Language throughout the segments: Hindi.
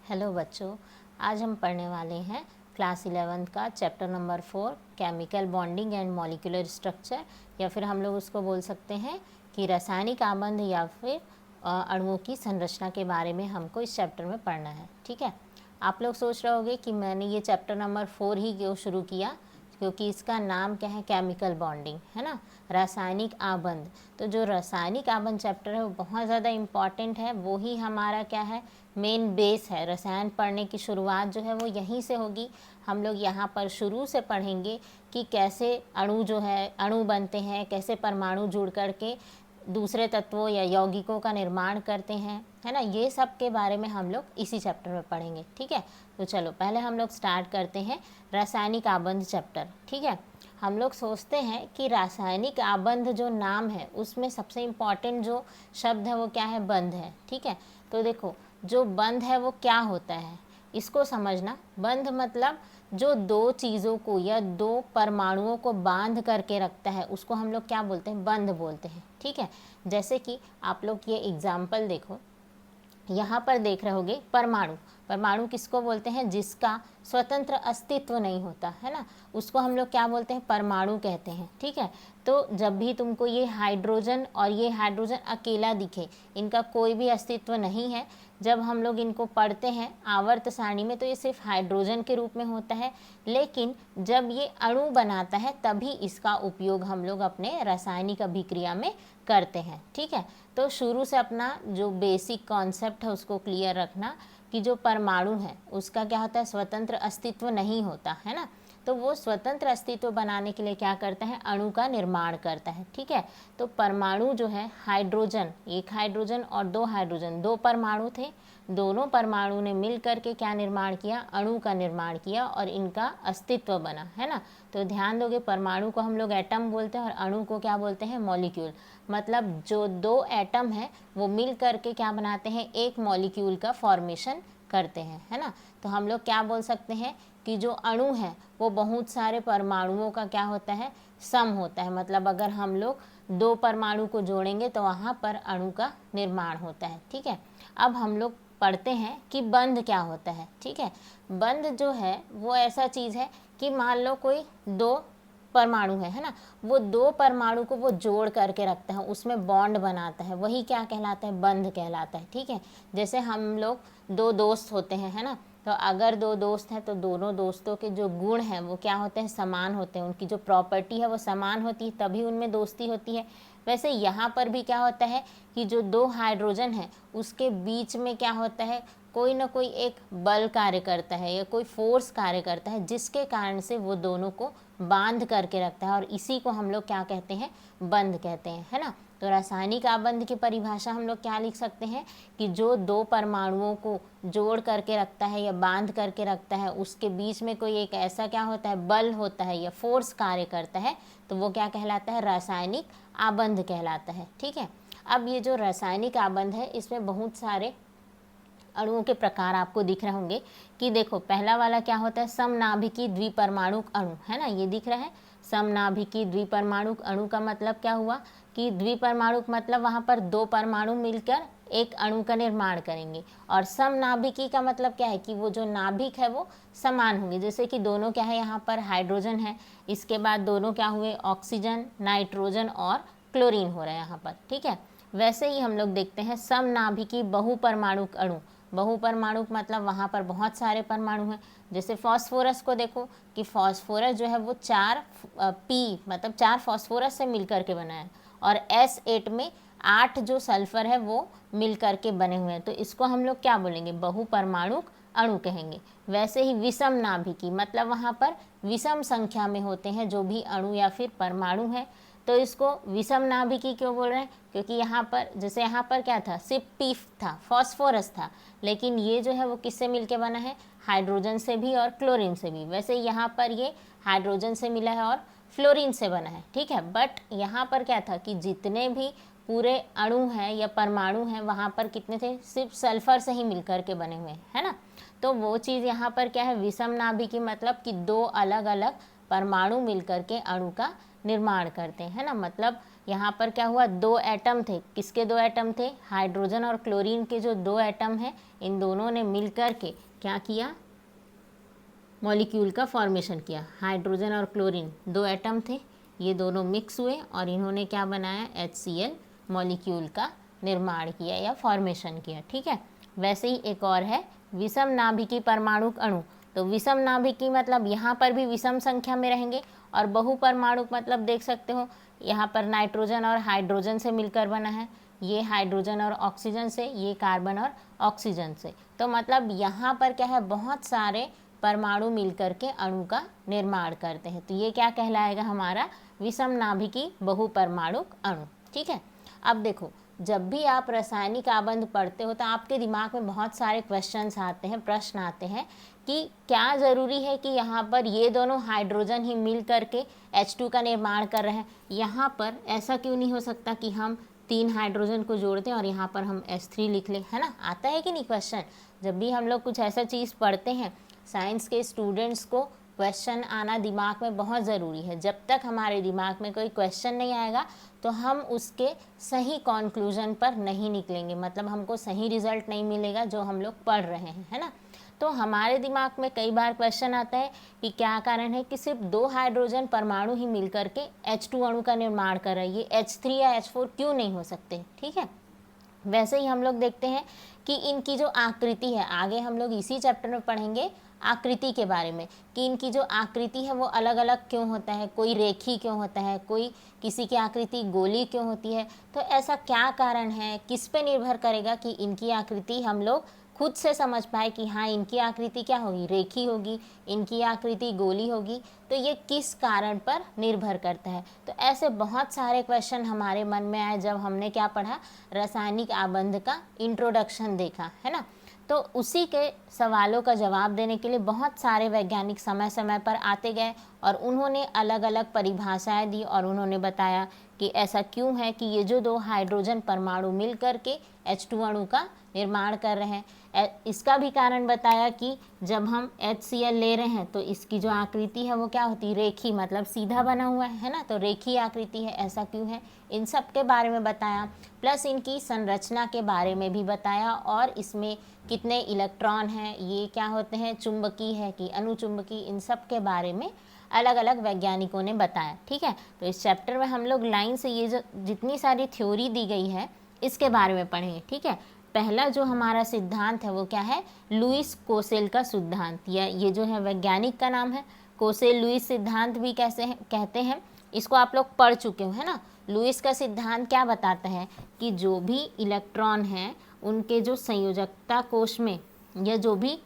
हेलो बच्चों, आज हम पढ़ने वाले हैं क्लास 11th का chapter number 4 chemical bonding and molecular structure, या फिर हम लोग उसको बोल सकते हैं कि रासायनिक आबंध या फिर अणुओं की संरचना के बारे में हमको इस चैप्टर में पढ़ना है। ठीक है, आप लोग सोच रहे होंगे कि मैंने ये चैप्टर नंबर 4 ही क्यों शुरू किया, क्योंकि इसका नाम क्या है, केमिकल बॉन्डिंग है ना, रासायनिक आबंध। तो जो रासायनिक आबंध चैप्टर है वो बहुत ज़्यादा इम्पॉर्टेंट है, वो ही हमारा क्या है, मेन बेस है। रसायन पढ़ने की शुरुआत जो है वो यहीं से होगी। हम लोग यहाँ पर शुरू से पढ़ेंगे कि कैसे अणु जो है, अणु बनते हैं, कैसे परमाणु जुड़ करके दूसरे तत्वों या यौगिकों का निर्माण करते हैं, है ना। ये सब के बारे में हम लोग इसी चैप्टर में पढ़ेंगे। ठीक है, तो चलो पहले हम लोग स्टार्ट करते हैं रासायनिक आबंध चैप्टर। ठीक है, हम लोग सोचते हैं कि रासायनिक आबंध जो नाम है उसमें सबसे इम्पॉर्टेंट जो शब्द है वो क्या है, बंध है। ठीक है, तो देखो जो बंध है वो क्या होता है, इसको समझना। बंध मतलब जो दो चीज़ों को या दो परमाणुओं को बांध करके रखता है उसको हम लोग क्या बोलते हैं, बंध बोलते हैं। ठीक है, जैसे कि आप लोग ये एग्जाम्पल देखो, यहाँ पर देख रहे होगे परमाणु। परमाणु किसको बोलते हैं, जिसका स्वतंत्र अस्तित्व नहीं होता है ना, उसको हम लोग क्या बोलते हैं, परमाणु कहते हैं। ठीक है, तो जब भी तुमको ये हाइड्रोजन और ये हाइड्रोजन अकेला दिखे, इनका कोई भी अस्तित्व नहीं है, जब हम लोग इनको पढ़ते हैं आवर्त सारणी में तो ये सिर्फ हाइड्रोजन के रूप में होता है, लेकिन जब ये अणु बनाता है तभी इसका उपयोग हम लोग अपने रासायनिक अभिक्रिया में करते हैं। ठीक है, तो शुरू से अपना जो बेसिक कॉन्सेप्ट है उसको क्लियर रखना कि जो परमाणु है उसका क्या होता है, स्वतंत्र अस्तित्व नहीं होता है ना, तो वो स्वतंत्र अस्तित्व बनाने के लिए क्या करता है, अणु का निर्माण करता है। ठीक है, तो परमाणु जो है, हाइड्रोजन, एक हाइड्रोजन और दो हाइड्रोजन, दो परमाणु थे, दोनों परमाणु ने मिल करके क्या निर्माण किया, अणु का निर्माण किया और इनका अस्तित्व बना, है ना। तो ध्यान दोगे, परमाणु को हम लोग एटम बोलते हैं और अणु को क्या बोलते हैं, मॉलिक्यूल। मतलब जो दो एटम है वो मिल करके क्या बनाते हैं, एक मॉलिक्यूल का फॉर्मेशन करते हैं, है ना। तो हम लोग क्या बोल सकते हैं कि जो अणु है वो बहुत सारे परमाणुओं का क्या होता है, सम होता है। मतलब अगर हम लोग दो परमाणु को जोड़ेंगे तो वहाँ पर अणु का निर्माण होता है। ठीक है, अब हम लोग पढ़ते हैं कि बंध क्या होता है। ठीक है, बंध जो है वो ऐसा चीज़ है कि मान लो कोई दो परमाणु है ना, वो दो परमाणु को वो जोड़ करके रखता है, उसमें बॉन्ड बनाता है, वही क्या कहलाता है, बंध कहलाता है। ठीक है, जैसे हम लोग दो दोस्त होते हैं, है ना, तो अगर दो दोस्त हैं तो दोनों दोस्तों के जो गुण हैं वो क्या होते हैं, समान होते हैं, उनकी जो प्रॉपर्टी है वो समान होती है, तभी उनमें दोस्ती होती है। वैसे यहाँ पर भी क्या होता है कि जो दो हाइड्रोजन है उसके बीच में क्या होता है, कोई ना कोई एक बल कार्य करता है या कोई फोर्स कार्य करता है, जिसके कारण से वो दोनों को बांध करके रखता है, और इसी को हम लोग क्या कहते हैं, बंध कहते हैं, है ना। तो रासायनिक आबंध की परिभाषा हम लोग क्या लिख सकते हैं कि जो दो परमाणुओं को जोड़ करके रखता है या बांध करके रखता है, उसके बीच में कोई एक ऐसा क्या होता है, बल होता है या फोर्स कार्य करता है, तो वो क्या कहलाता है, रासायनिक आबंध कहलाता है। ठीक है, अब ये जो रासायनिक आबंध है इसमें बहुत सारे अणुओं के प्रकार आपको दिख रहे होंगे कि देखो, पहला वाला क्या होता है, समनाभिकी द्विपरमाणुक अणु, है ना, ये दिख रहा है। समनाभिकी द्विपरमाणुक अणु का मतलब क्या हुआ कि द्विपरमाणुक मतलब वहाँ पर दो परमाणु मिलकर एक अणु का निर्माण करेंगे, और समनाभिकी का मतलब क्या है कि वो जो नाभिक है वो समान होंगे। जैसे कि दोनों क्या है, यहाँ पर हाइड्रोजन है, इसके बाद दोनों क्या हुए, ऑक्सीजन, नाइट्रोजन और क्लोरीन हो रहा है यहाँ पर। ठीक है, वैसे ही हम लोग देखते हैं समनाभिकी बहुपरमाणुक अणु। बहुपरमाणुक मतलब वहाँ पर बहुत सारे परमाणु हैं। जैसे फास्फोरस को देखो कि फास्फोरस जो है वो चार पी मतलब चार फास्फोरस से मिलकर के बना है, और S8 में 8 जो सल्फर है वो मिलकर के बने हुए हैं, तो इसको हम लोग क्या बोलेंगे, बहुपरमाणुक अणु कहेंगे। वैसे ही विषम नाभिकी मतलब वहाँ पर विषम संख्या में होते हैं जो भी अणु या फिर परमाणु है, तो इसको विषम नाभिकी क्यों बोल रहे हैं, क्योंकि यहाँ पर जैसे यहाँ पर क्या था, सिर्फ पी था, फास्फोरस था, लेकिन ये जो है वो किससे मिलके बना है, हाइड्रोजन से भी और क्लोरीन से भी। वैसे यहाँ पर ये हाइड्रोजन से मिला है और फ्लोरीन से बना है। ठीक है, बट यहाँ पर क्या था कि जितने भी पूरे अणु हैं या परमाणु हैं वहाँ पर कितने थे, सिर्फ सल्फर से ही मिलकर के बने हुए हैं, है ना। तो वो चीज़ यहाँ पर क्या है, विषम नाभिकी मतलब कि दो अलग अलग परमाणु मिलकर के अणु का निर्माण करते हैं, है ना। मतलब यहाँ पर क्या हुआ, 2 एटम थे। किसके 2 एटम थे, हाइड्रोजन और क्लोरीन के जो 2 एटम हैं, इन दोनों ने मिल कर के क्या किया, मॉलिक्यूल का फॉर्मेशन किया। हाइड्रोजन और क्लोरीन 2 एटम थे, ये दोनों मिक्स हुए और इन्होंने क्या बनाया, HCl मॉलिक्यूल का निर्माण किया या फॉर्मेशन किया। ठीक है, वैसे ही एक और है विषम नाभिकी परमाणुक अणु। तो विषम नाभिकी मतलब यहाँ पर भी विषम संख्या में रहेंगे, और बहुपरमाणुक मतलब देख सकते हो यहाँ पर नाइट्रोजन और हाइड्रोजन से मिलकर बना है, ये हाइड्रोजन और ऑक्सीजन से, ये कार्बन और ऑक्सीजन से। तो मतलब यहाँ पर क्या है, बहुत सारे परमाणु मिलकर के अणु का निर्माण करते हैं। तो ये क्या कहलाएगा, हमारा विषम नाभिकी बहुपरमाणुक अणु। ठीक है, अब देखो जब भी आप रासायनिक आबंध पढ़ते हो तो आपके दिमाग में बहुत सारे क्वेश्चंस आते हैं, प्रश्न आते हैं कि क्या ज़रूरी है कि यहाँ पर ये दोनों हाइड्रोजन ही मिल करके H2 का निर्माण कर रहे हैं। यहाँ पर ऐसा क्यों नहीं हो सकता कि हम 3 हाइड्रोजन को जोड़ दें और यहाँ पर हम H3 लिख लें, है ना। आता है कि नहीं क्वेश्चन, जब भी हम लोग कुछ ऐसा चीज़ पढ़ते हैं, साइंस के स्टूडेंट्स को क्वेश्चन आना दिमाग में बहुत ज़रूरी है। जब तक हमारे दिमाग में कोई क्वेश्चन नहीं आएगा तो हम उसके सही कंक्लूजन पर नहीं निकलेंगे, मतलब हमको सही रिजल्ट नहीं मिलेगा जो हम लोग पढ़ रहे हैं, है ना। तो हमारे दिमाग में कई बार क्वेश्चन आता है कि क्या कारण है कि सिर्फ 2 हाइड्रोजन परमाणु ही मिल करके H2 अणु का निर्माण कर रहा है, ये H3 या H4 क्यों नहीं हो सकते। ठीक है, वैसे ही हम लोग देखते हैं कि इनकी जो आकृति है, आगे हम लोग इसी चैप्टर में पढ़ेंगे आकृति के बारे में, कि इनकी जो आकृति है वो अलग अलग क्यों होता है, कोई रेखी क्यों होता है, कोई किसी की आकृति गोली क्यों होती है। तो ऐसा क्या कारण है, किस पे निर्भर करेगा कि इनकी आकृति हम लोग खुद से समझ पाए कि हाँ इनकी आकृति क्या होगी, रेखी होगी, इनकी आकृति गोली होगी। तो ये किस कारण पर निर्भर करता है। तो ऐसे बहुत सारे क्वेश्चन हमारे मन में आए जब हमने क्या पढ़ा, रासायनिक आबंध का इंट्रोडक्शन देखा, है ना। तो उसी के सवालों का जवाब देने के लिए बहुत सारे वैज्ञानिक समय समय पर आते गए और उन्होंने अलग अलग परिभाषाएं दी और उन्होंने बताया कि ऐसा क्यों है कि ये जो 2 हाइड्रोजन परमाणु मिल कर के H2 अणु का निर्माण कर रहे हैं। इसका भी कारण बताया कि जब हम HCl ले रहे हैं तो इसकी जो आकृति है वो क्या होती है, रेखी, मतलब सीधा बना हुआ है ना, तो रेखी आकृति है, ऐसा क्यों है, इन सब के बारे में बताया। प्लस इनकी संरचना के बारे में भी बताया और इसमें कितने इलेक्ट्रॉन हैं, ये क्या होते हैं, चुंबकी है कि अनुचुंबकी, इन सब के बारे में अलग अलग वैज्ञानिकों ने बताया। ठीक है, तो इस चैप्टर में हम लोग लाइन से ये जो जितनी सारी थ्योरी दी गई है इसके बारे में पढ़ेंगे। ठीक है, पहला जो हमारा सिद्धांत है वो क्या है, लुईस कोसेल का सिद्धांत, या ये जो है वैज्ञानिक का नाम है कोसेल लुईस सिद्धांत भी कहते हैं। इसको आप लोग पढ़ चुके हो, है ना। लुईस का सिद्धांत क्या बताता है कि जो भी इलेक्ट्रॉन हैं उनके जो संयोजकता कोश में, या जो भी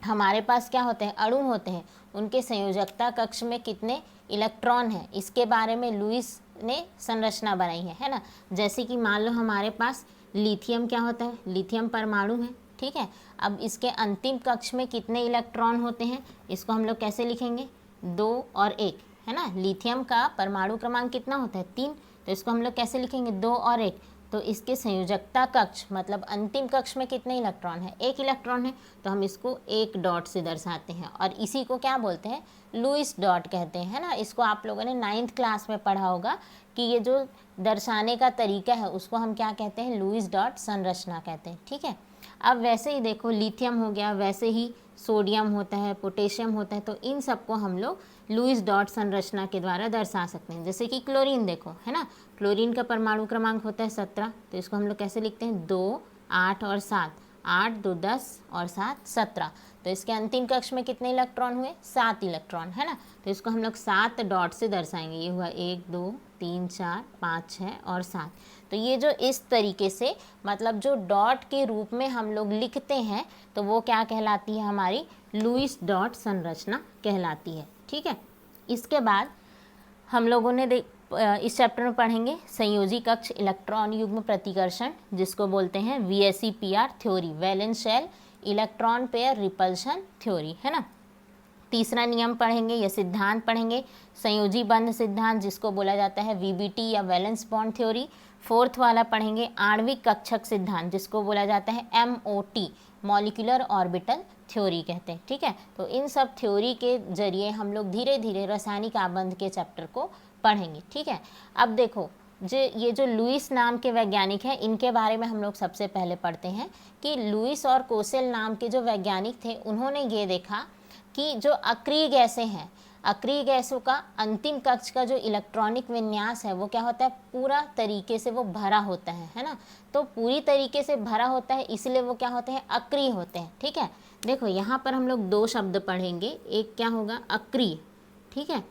हमारे पास क्या होते हैं, अणु होते हैं, उनके संयोजकता कक्ष में कितने इलेक्ट्रॉन हैं, इसके बारे में लुईस ने संरचना बनाई है ना। जैसे कि मान लो हमारे पास लिथियम क्या होता है, लिथियम परमाणु है। ठीक है, अब इसके अंतिम कक्ष में कितने इलेक्ट्रॉन होते हैं, इसको हम लोग कैसे लिखेंगे, 2 और 1, है ना। लिथियम का परमाणु क्रमांक कितना होता है, 3, तो इसको हम लोग कैसे लिखेंगे, 2 और 1। तो इसके संयोजकता कक्ष मतलब अंतिम कक्ष में कितने इलेक्ट्रॉन है, 1 इलेक्ट्रॉन है, तो हम इसको 1 डॉट से दर्शाते हैं और इसी को क्या बोलते हैं, लुईस डॉट कहते हैं, है ना। इसको आप लोगों ने 9th क्लास में पढ़ा होगा कि ये जो दर्शाने का तरीका है उसको हम क्या कहते हैं, लुईस डॉट संरचना कहते हैं। ठीक है, अब वैसे ही देखो लिथियम हो गया, वैसे ही सोडियम होता है, पोटेशियम होता है, तो इन सबको हम लोग लुईस डॉट संरचना के द्वारा दर्शा सकते हैं। जैसे कि क्लोरीन देखो, है ना, क्लोरीन का परमाणु क्रमांक होता है 17, तो इसको हम लोग कैसे लिखते हैं, 2, 8 और 7, 8, 2, 10 और 7, 17। तो इसके अंतिम कक्ष में कितने इलेक्ट्रॉन हुए, 7 इलेक्ट्रॉन, है ना। तो इसको हम लोग 7 डॉट से दर्शाएंगे, ये हुआ 1, 2, 3, 4, 5, 6 और 7। तो ये जो इस तरीके से मतलब जो डॉट के रूप में हम लोग लिखते हैं तो वो क्या कहलाती है, हमारी लुईस डॉट संरचना कहलाती है। ठीक है, इसके बाद हम लोगों ने इस चैप्टर में पढ़ेंगे संयोजी कक्ष इलेक्ट्रॉन युग्म प्रतिकर्षण, जिसको बोलते हैं VSEPR theory, valence shell electron pair repulsion theory, है ना। तीसरा नियम पढ़ेंगे या सिद्धांत पढ़ेंगे संयोजी बंध सिद्धांत, जिसको बोला जाता है VBT या वैलेंस बॉन्ड थ्योरी। 4th वाला पढ़ेंगे आणविक कक्षक सिद्धांत, जिसको बोला जाता है MOT मॉलिक्यूलर ऑर्बिटल थ्योरी कहते हैं। ठीक है, तो इन सब थ्योरी के जरिए हम लोग धीरे धीरे रासायनिक आबंध के चैप्टर को पढ़ेंगे। ठीक है, अब देखो ये जो लुईस नाम के वैज्ञानिक हैं, इनके बारे में हम लोग सबसे पहले पढ़ते हैं कि लुईस और कोसेल नाम के जो वैज्ञानिक थे, उन्होंने ये देखा कि जो अक्रिय गैसें हैं, अक्रिय गैसों का अंतिम कक्ष का जो इलेक्ट्रॉनिक विन्यास है वो क्या होता है, पूरा तरीके से वो भरा होता है ना। तो पूरी तरीके से भरा होता है, इसलिए वो क्या होते हैं, अक्रिय होते हैं। ठीक है, देखो यहाँ पर हम लोग दो शब्द पढ़ेंगे, एक क्या होगा, अक्रिय, ठीक है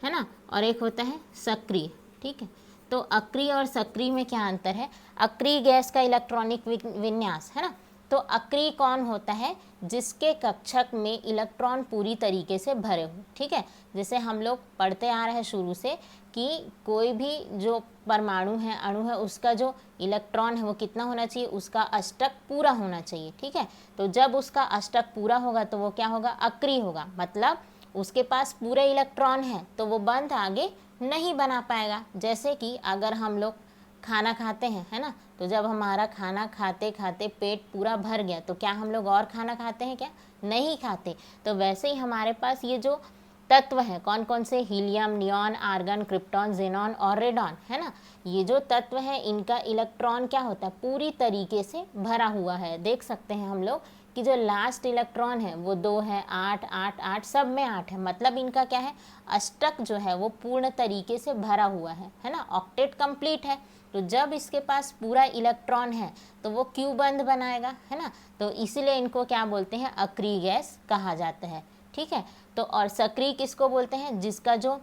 ना, और एक होता है सक्रिय। ठीक है, तो अक्रिय और सक्रिय में क्या अंतर है। अक्रिय गैस का इलेक्ट्रॉनिक विन्यास है ना, तो अक्रिय कौन होता है, जिसके कक्षक में इलेक्ट्रॉन पूरी तरीके से भरे हो। ठीक है, जैसे हम लोग पढ़ते आ रहे हैं शुरू से कि कोई भी जो परमाणु है, अणु है, उसका जो इलेक्ट्रॉन है वो कितना होना चाहिए, उसका अष्टक पूरा होना चाहिए। ठीक है, तो जब उसका अष्टक पूरा होगा तो वो क्या होगा, अक्रिय होगा, मतलब उसके पास पूरे इलेक्ट्रॉन है तो वो बंध आगे नहीं बना पाएगा। जैसे कि अगर हम लोग खाना खाते हैं, है ना, तो जब हमारा खाना खाते खाते पेट पूरा भर गया तो क्या हम लोग और खाना खाते हैं क्या, नहीं खाते। तो वैसे ही हमारे पास ये जो तत्व है, कौन कौन से, helium, neon, argon, krypton, xenon और रेडॉन, है ना, ये जो तत्व है इनका इलेक्ट्रॉन क्या होता है, पूरी तरीके से भरा हुआ है। देख सकते हैं हम लोग कि जो लास्ट इलेक्ट्रॉन है वो 2 है, 8 8 8 सब में 8 है, मतलब इनका क्या है, अष्टक जो है वो पूर्ण तरीके से भरा हुआ है ना, ऑक्टेट कंप्लीट है। तो जब इसके पास पूरा इलेक्ट्रॉन है तो वो क्यों बंध बनाएगा, है ना, तो इसीलिए इनको क्या बोलते हैं, अक्रिय गैस कहा जाता है। ठीक है, तो और सक्रिय किसको बोलते हैं, जिसका जो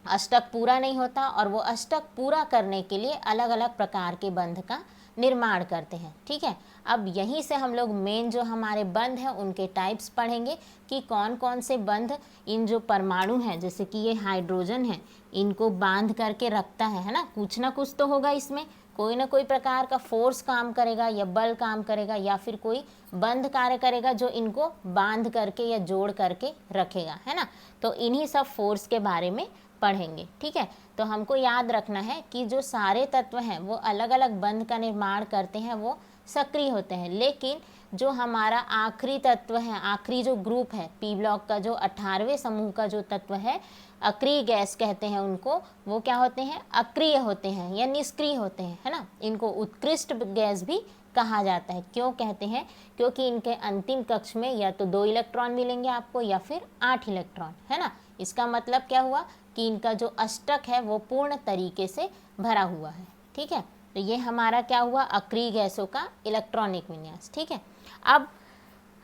अष्टक पूरा नहीं होता और वो अष्टक पूरा करने के लिए अलग अलग प्रकार के बंध का निर्माण करते हैं। ठीक है, अब यहीं से हम लोग मेन जो हमारे बंध हैं उनके टाइप्स पढ़ेंगे कि कौन कौन से बंध इन जो परमाणु हैं, जैसे कि ये हाइड्रोजन है, इनको बांध करके रखता है ना, कुछ ना कुछ तो होगा इसमें, कोई ना कोई प्रकार का फोर्स काम करेगा या बल काम करेगा या फिर कोई बंध कार्य करेगा जो इनको बांध करके या जोड़ करके रखेगा, है ना। तो इन्हीं सब फोर्स के बारे में पढ़ेंगे। ठीक है, तो हमको याद रखना है कि जो सारे तत्व हैं वो अलग अलग बंध का निर्माण करते हैं, वो सक्रिय होते हैं, लेकिन जो हमारा आखिरी तत्व है, आखिरी जो ग्रुप है पी ब्लॉक का, जो 18वें समूह का जो तत्व है, अक्रिय गैस कहते हैं उनको, वो क्या होते हैं, अक्रिय होते हैं या निष्क्रिय होते हैं, है ना। इनको उत्कृष्ट गैस भी कहा जाता है। क्यों कहते हैं, क्योंकि इनके अंतिम कक्ष में या तो 2 इलेक्ट्रॉन मिलेंगे आपको या फिर 8 इलेक्ट्रॉन, है ना। इसका मतलब क्या हुआ कि इनका जो अष्टक है वो पूर्ण तरीके से भरा हुआ है। ठीक है, तो ये हमारा क्या हुआ, अक्रिय गैसों का इलेक्ट्रॉनिक विन्यास। ठीक है, अब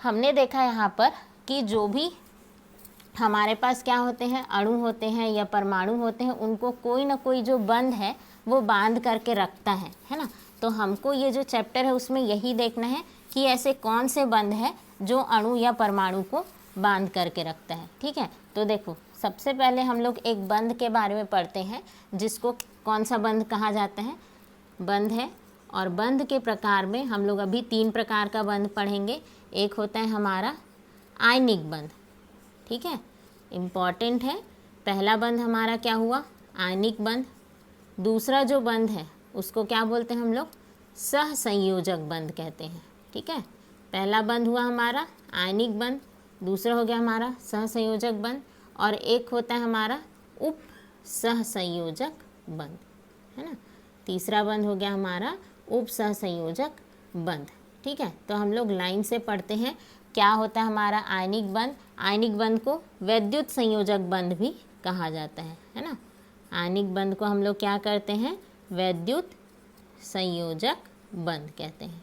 हमने देखा यहाँ पर कि जो भी हमारे पास क्या होते हैं, अणु होते हैं या परमाणु होते हैं, उनको कोई ना कोई जो बंध है वो बांध करके रखता है ना। तो हमको ये जो चैप्टर है उसमें यही देखना है कि ऐसे कौन से बंध है जो अणु या परमाणु को बांध करके रखता है। ठीक है, तो देखो सबसे पहले हम लोग एक बंध के बारे में पढ़ते हैं, जिसको कौन सा बंध कहा जाता है, बंध है। और बंध के प्रकार में हम लोग अभी 3 प्रकार का बंध पढ़ेंगे। एक होता है हमारा आयनिक बंध, ठीक है, इम्पॉर्टेंट है। पहला बंध हमारा क्या हुआ, आयनिक बंध। दूसरा जो बंध है उसको क्या बोलते हैं हम लोग, सहसंयोजक बंध कहते हैं। ठीक है, पहला बंध हुआ हमारा आयनिक बंध, दूसरा हो गया हमारा सहसंयोजक बंध, और एक होता है हमारा उप सहसंयोजक बंध, है ना। तीसरा बंध हो गया हमारा उप सहसंयोजक बंध। ठीक है, तो हम लोग लाइन से पढ़ते हैं। क्या होता है हमारा आयनिक बंध, आयनिक बंध को वैद्युत संयोजक बंध भी कहा जाता है ना। आयनिक बंध को हम लोग क्या करते हैं, वैद्युत संयोजक बंध कहते हैं।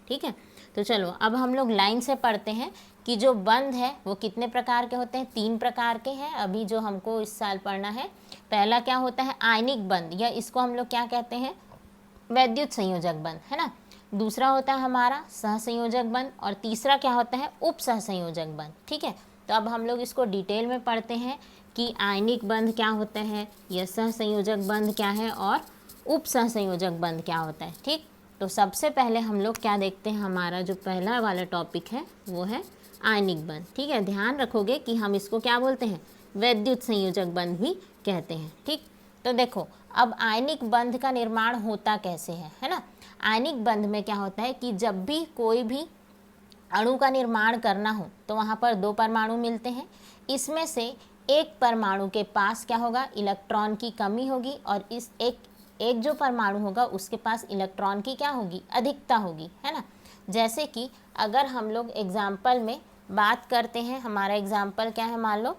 ठीक है, तो चलो अब हम लोग लाइन से पढ़ते हैं कि जो बंध है वो कितने प्रकार के होते हैं, 3 प्रकार के हैं अभी जो हमको इस साल पढ़ना है। पहला क्या होता है आयनिक बंध, या इसको हम लोग क्या कहते हैं, वैद्युत संयोजक बंध, है ना। दूसरा होता है हमारा सहसंयोजक बंध, और तीसरा क्या होता है उप सहसंयोजक बंध। ठीक है, तो अब हम लोग इसको डिटेल में पढ़ते हैं कि आयनिक बंध क्या होता है, या सहसंयोजक बंध क्या है, और उप सहसंयोजक बंध क्या होता है। ठीक, तो सबसे पहले हम लोग क्या देखते हैं, हमारा जो पहला वाला टॉपिक है वो है आयनिक बंध। ठीक है, ध्यान रखोगे कि हम इसको क्या बोलते हैं, वैद्युत संयोजक बंध भी कहते हैं। ठीक, तो देखो अब आयनिक बंध का निर्माण होता कैसे है ना। आयनिक बंध में क्या होता है कि जब भी कोई भी अणु का निर्माण करना हो तो वहाँ पर 2 परमाणु मिलते हैं। इसमें से एक परमाणु के पास क्या होगा, इलेक्ट्रॉन की कमी होगी, और इस एक एक जो परमाणु होगा उसके पास इलेक्ट्रॉन की क्या होगी, अधिकता होगी, है ना। जैसे कि अगर हम लोग एग्जाम्पल में बात करते हैं, हमारा एग्जाम्पल क्या है, मान लो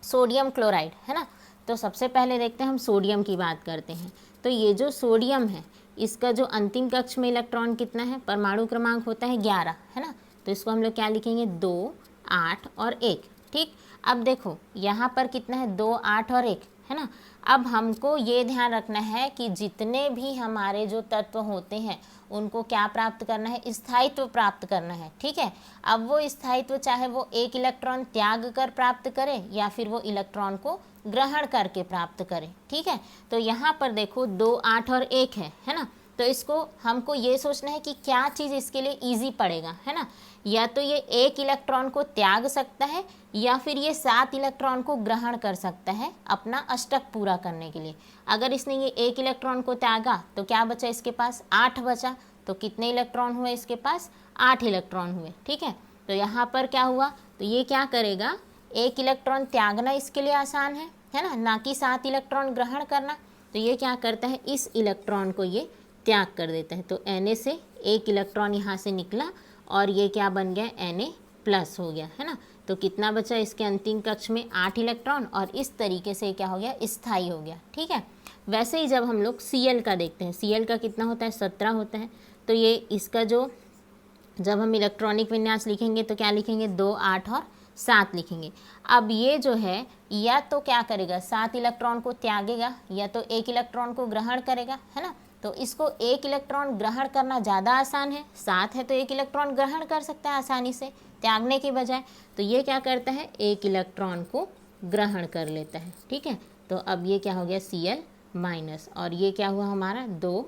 सोडियम क्लोराइड, है ना। तो सबसे पहले देखते हैं हम सोडियम की बात करते हैं। तो ये जो सोडियम है इसका जो अंतिम कक्ष में इलेक्ट्रॉन कितना है, परमाणु क्रमांक होता है 11, है ना। तो इसको हम लोग क्या लिखेंगे, 2, 8 और 1, ठीक। अब देखो यहाँ पर कितना है, 2, 8 और 1, है ना। अब हमको ये ध्यान रखना है कि जितने भी हमारे जो तत्व होते हैं उनको क्या प्राप्त करना है, स्थायित्व प्राप्त करना है, ठीक है। अब वो स्थायित्व चाहे वो एक इलेक्ट्रॉन त्याग कर प्राप्त करे या फिर वो इलेक्ट्रॉन को ग्रहण करके प्राप्त करे, ठीक है। तो यहाँ पर देखो 2, 8 और 1 है ना। तो इसको हमको ये सोचना है कि क्या चीज़ इसके लिए इजी पड़ेगा, है ना। या तो ये एक इलेक्ट्रॉन को त्याग सकता है या फिर ये 7 इलेक्ट्रॉन को ग्रहण कर सकता है अपना अष्टक पूरा करने के लिए। अगर इसने ये एक इलेक्ट्रॉन को त्यागा तो क्या बचा इसके पास, 8 बचा। तो कितने इलेक्ट्रॉन हुए इसके पास, 8 इलेक्ट्रॉन हुए, ठीक है। तो यहाँ पर क्या हुआ, तो ये क्या करेगा, एक इलेक्ट्रॉन त्यागना इसके लिए आसान है ना, ना कि 7 इलेक्ट्रॉन ग्रहण करना। तो ये क्या करता है, इस इलेक्ट्रॉन को ये त्याग कर देता है। तो Na से एक इलेक्ट्रॉन यहाँ से निकला और ये क्या बन गया, Na+ हो गया, है ना। तो कितना बचा इसके अंतिम कक्ष में, 8 इलेक्ट्रॉन, और इस तरीके से क्या हो गया, स्थायी हो गया, ठीक है। वैसे ही जब हम लोग Cl का देखते हैं, Cl का कितना होता है, 17 होता है। तो ये इसका जो, जब हम इलेक्ट्रॉनिक विन्यास लिखेंगे तो क्या लिखेंगे, 2, 8 और 7 लिखेंगे। अब ये जो है या तो क्या करेगा, 7 इलेक्ट्रॉन को त्यागेगा या तो एक इलेक्ट्रॉन को ग्रहण करेगा, है ना। तो इसको एक इलेक्ट्रॉन ग्रहण करना ज़्यादा आसान है, 7 है तो एक इलेक्ट्रॉन ग्रहण कर सकता है आसानी से त्यागने के बजाय। तो ये क्या करता है, एक इलेक्ट्रॉन को ग्रहण कर लेता है, ठीक है। तो अब ये क्या हो गया, Cl-, और ये क्या हुआ हमारा, 2,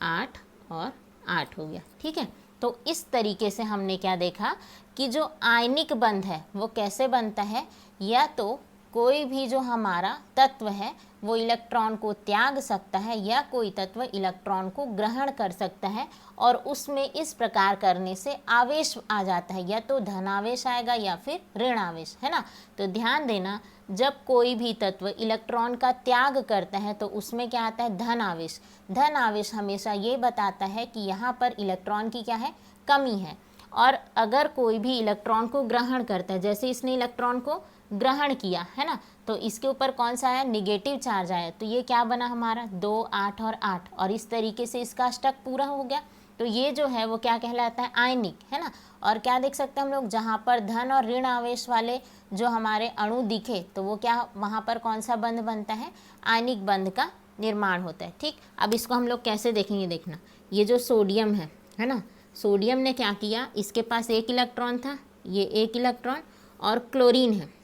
8 और 8 हो गया, ठीक है। तो इस तरीके से हमने क्या देखा कि जो आयनिक बंध है वो कैसे बनता है, या तो कोई भी जो हमारा तत्व है वो इलेक्ट्रॉन को त्याग सकता है या कोई तत्व इलेक्ट्रॉन को ग्रहण कर सकता है, और उसमें इस प्रकार करने से आवेश आ जाता है, या तो धनावेश आएगा या फिर ऋण आवेश, है ना। तो ध्यान देना, जब कोई भी तत्व इलेक्ट्रॉन का त्याग करता है तो उसमें क्या आता है, धन आवेश। धन आवेश हमेशा ये बताता है कि यहाँ पर इलेक्ट्रॉन की क्या है, कमी है। और अगर कोई भी इलेक्ट्रॉन को ग्रहण करता है, जैसे इसने इलेक्ट्रॉन को ग्रहण किया, है ना, तो इसके ऊपर कौन सा आया, निगेटिव चार्ज आया। तो ये क्या बना हमारा, 2, 8 और 8, और इस तरीके से इसका अष्टक पूरा हो गया। तो ये जो है वो क्या कहलाता है, आयनिक, है ना। और क्या देख सकते हैं हम लोग, जहाँ पर धन और ऋण आवेश वाले जो हमारे अणु दिखे तो वो क्या, वहाँ पर कौन सा बंध बनता है, आयनिक बंध का निर्माण होता है, ठीक। अब इसको हम लोग कैसे देखेंगे, देखना, ये जो सोडियम है ना, सोडियम ने क्या किया, इसके पास एक इलेक्ट्रॉन था, ये एक इलेक्ट्रॉन, और क्लोरीन है,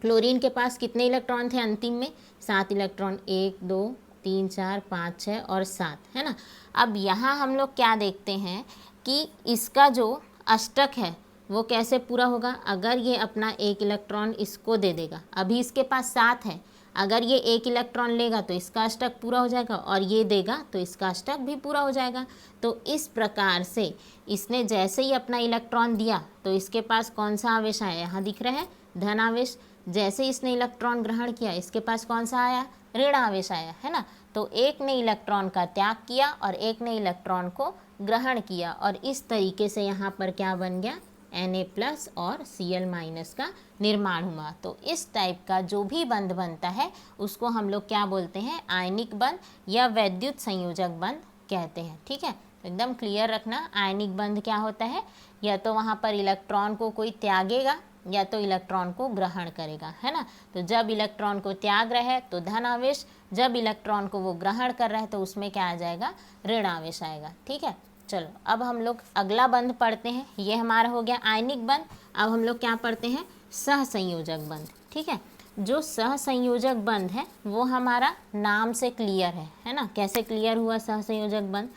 क्लोरीन के पास कितने इलेक्ट्रॉन थे अंतिम में, 7 इलेक्ट्रॉन, 1, 2, 3, 4, 5, 6 और 7, है ना। अब यहाँ हम लोग क्या देखते हैं कि इसका जो अष्टक है वो कैसे पूरा होगा, अगर ये अपना एक इलेक्ट्रॉन इसको दे देगा, अभी इसके पास 7 है, अगर ये एक इलेक्ट्रॉन लेगा तो इसका अष्टक पूरा हो जाएगा, और ये देगा तो इसका अष्टक भी पूरा हो जाएगा। तो इस प्रकार से इसने जैसे ही अपना इलेक्ट्रॉन दिया तो इसके पास कौन सा आवेश आया, यहाँ दिख रहा है धन आवेश। जैसे इसने इलेक्ट्रॉन ग्रहण किया इसके पास कौन सा आया, ऋण आवेश आया, है ना। तो एक ने इलेक्ट्रॉन का त्याग किया और एक ने इलेक्ट्रॉन को ग्रहण किया, और इस तरीके से यहाँ पर क्या बन गया, Na+ और Cl- का निर्माण हुआ। तो इस टाइप का जो भी बंध बनता है उसको हम लोग क्या बोलते हैं, आयनिक बंध या वैद्युत संयोजक बंध कहते हैं, ठीक है। एकदम क्लियर रखना, आयनिक बंध क्या होता है, या तो वहाँ पर इलेक्ट्रॉन को कोई त्यागेगा या तो इलेक्ट्रॉन को ग्रहण करेगा, है ना। तो जब इलेक्ट्रॉन को त्याग रहा है तो धन आवेश, जब इलेक्ट्रॉन को वो ग्रहण कर रहा है तो उसमें क्या आ जाएगा, ऋण आवेश आएगा, ठीक है। चलो अब हम लोग अगला बंध पढ़ते हैं, ये हमारा हो गया आयनिक बंध। अब हम लोग क्या पढ़ते हैं, सहसंयोजक बंध, ठीक है। जो सहसंयोजक बंध है वो हमारा नाम से क्लियर है ना। कैसे क्लियर हुआ सहसंयोजक बंध,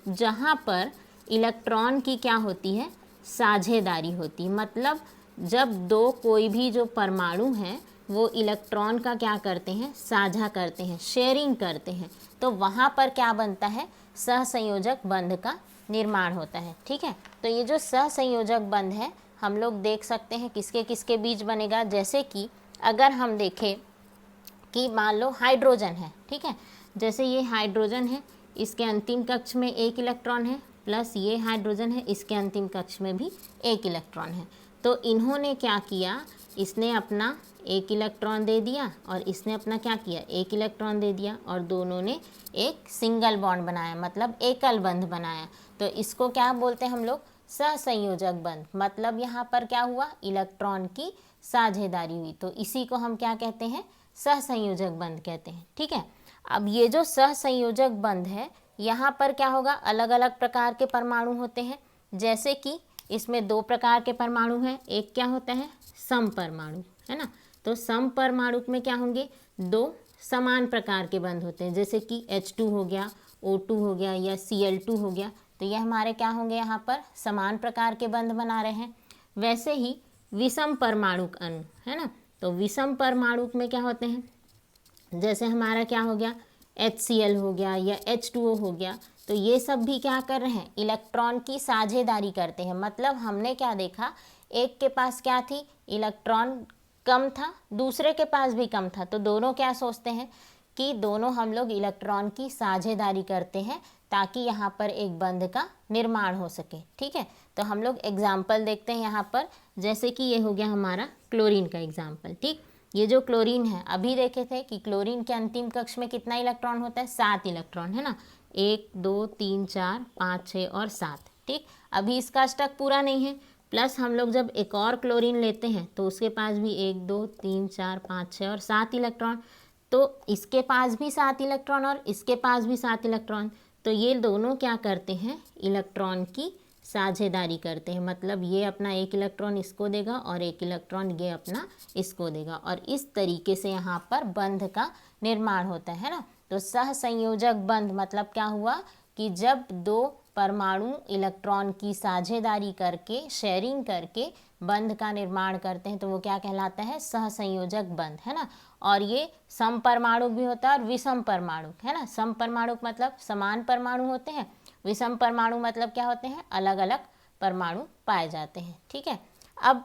जहाँ पर इलेक्ट्रॉन की क्या होती है, साझेदारी होती है। मतलब जब दो कोई भी जो परमाणु हैं वो इलेक्ट्रॉन का क्या करते हैं, साझा करते हैं, शेयरिंग करते हैं, तो वहाँ पर क्या बनता है, सहसंयोजक बंध का निर्माण होता है, ठीक है। तो ये जो सहसंयोजक बंध है हम लोग देख सकते हैं किसके किसके बीच बनेगा। जैसे कि अगर हम देखें कि मान लो हाइड्रोजन है, ठीक है, जैसे ये हाइड्रोजन है, इसके अंतिम कक्ष में एक इलेक्ट्रॉन है, प्लस ये हाइड्रोजन है, इसके अंतिम कक्ष में भी एक इलेक्ट्रॉन है। तो इन्होंने क्या किया, इसने अपना एक इलेक्ट्रॉन दे दिया और इसने अपना क्या किया, एक इलेक्ट्रॉन दे दिया, और दोनों ने एक सिंगल बॉन्ड बनाया, मतलब एकल बंध बनाया। तो इसको क्या बोलते हैं हम लोग, सहसंयोजक बंध। मतलब यहाँ पर क्या हुआ, इलेक्ट्रॉन की साझेदारी हुई, तो इसी को हम क्या कहते हैं, सहसंयोजक बंध कहते हैं। ठीक है, अब ये जो सहसंयोजक बंध है, यहाँ पर क्या होगा, अलग अलग प्रकार के परमाणु होते हैं। जैसे कि इसमें 2 प्रकार के परमाणु हैं, एक क्या होता है, समपरमाणु, है ना। तो समपरमाणु में क्या होंगे, 2 समान प्रकार के बंध होते हैं, जैसे कि H2 हो गया, O2 हो गया, या Cl2 हो गया। तो ये हमारे क्या होंगे, यहाँ पर समान प्रकार के बंध बना रहे हैं। वैसे ही विषम परमाणुक अणु, है ना। तो विषम परमाणुक में क्या होते हैं, जैसे हमारा क्या हो गया, HCl हो गया या H2O हो गया। तो ये सब भी क्या कर रहे हैं, इलेक्ट्रॉन की साझेदारी करते हैं। मतलब हमने क्या देखा, एक के पास क्या थी, इलेक्ट्रॉन कम था, दूसरे के पास भी कम था। तो दोनों क्या सोचते हैं कि दोनों हम लोग इलेक्ट्रॉन की साझेदारी करते हैं, ताकि यहाँ पर एक बंध का निर्माण हो सके। ठीक है, तो हम लोग एग्जाम्पल देखते हैं यहाँ पर। जैसे कि ये हो गया हमारा क्लोरीन का एग्जाम्पल। ठीक, ये जो क्लोरीन है, अभी देखे थे कि क्लोरीन के अंतिम कक्ष में कितना इलेक्ट्रॉन होता है, 7 इलेक्ट्रॉन, है ना। 1 2 3 4 5 6 और 7। ठीक, अभी इसका अष्टक पूरा नहीं है, प्लस हम लोग जब एक और क्लोरीन लेते हैं तो उसके पास भी 1 2 3 4 5 6 और 7 इलेक्ट्रॉन। तो इसके पास भी 7 इलेक्ट्रॉन और इसके पास भी 7 इलेक्ट्रॉन। तो ये दोनों क्या करते हैं, इलेक्ट्रॉन की साझेदारी करते हैं। मतलब ये अपना एक इलेक्ट्रॉन इसको देगा और एक इलेक्ट्रॉन ये अपना इसको देगा, और इस तरीके से यहाँ पर बंध का निर्माण होता है ना। तो सहसंयोजक बंध मतलब क्या हुआ कि जब 2 परमाणु इलेक्ट्रॉन की साझेदारी करके, शेयरिंग करके बंध का निर्माण करते हैं, तो वो क्या कहलाता है, सहसंयोजक बंध, है ना। और ये समपरमाणुक भी होता है और विषम परमाणुक, है ना। समपरमाणुक मतलब समान परमाणु होते हैं, विषम परमाणु मतलब क्या होते हैं, अलग अलग परमाणु पाए जाते हैं। ठीक है, अब